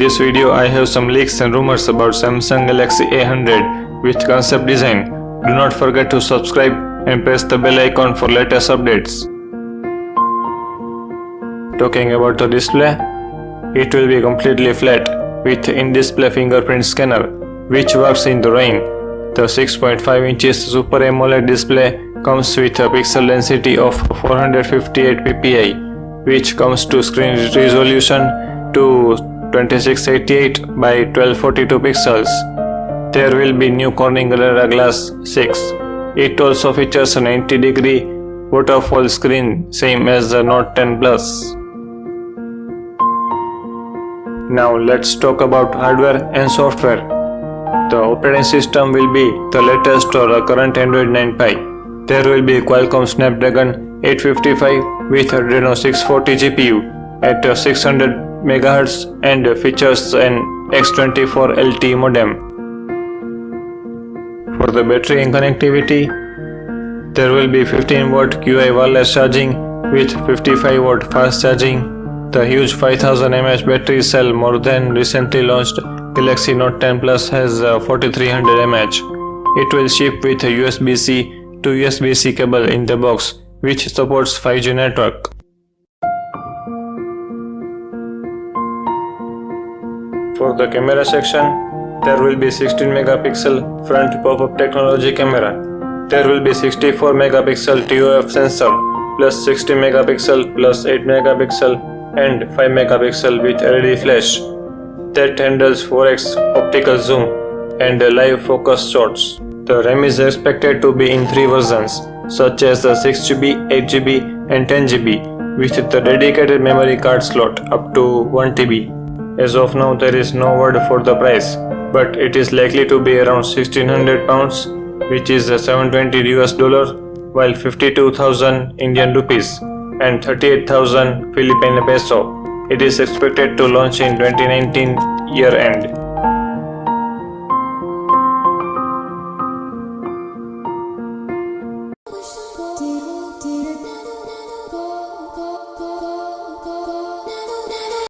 this video I have some leaks and rumors about Samsung Galaxy A100 with concept design. Do not forget to subscribe and press the bell icon for latest updates. Talking about the display, it will be completely flat with in-display fingerprint scanner which works in the rain. The 6.5 inches Super AMOLED display comes with a pixel density of 458 ppi, which comes to screen resolution to 2688 by 1242 pixels. There will be new Corning Gorilla Glass 6. It also features a 90-degree waterfall screen, same as the Note 10 Plus. Now let's talk about hardware and software. The operating system will be the latest or the current Android 9 Pie. There will be Qualcomm Snapdragon 855 with Adreno 640 GPU at 600 MHz and features an X24 LTE modem. For the battery and connectivity, there will be 15W QI wireless charging with 55W fast charging. The huge 5000 mAh battery cell more than recently launched Galaxy Note 10 Plus has 4300 mAh. It will ship with a USB-C to USB-C cable in the box, which supports 5G network. For the camera section, there will be 16 megapixel front pop-up technology camera. There will be 64 megapixel TOF sensor plus 60 megapixel plus 8 megapixel and 5 megapixel with LED flash that handles 4x optical zoom and live focus shots. The RAM is expected to be in 3 versions such as the 6GB, 8GB and 10GB with the dedicated memory card slot up to 1TB. As of now there is no word for the price, but it is likely to be around 1600 pounds, which is $720 US, while 52,000 Indian rupees and 38,000 Philippine peso. It is expected to launch in 2019 year end.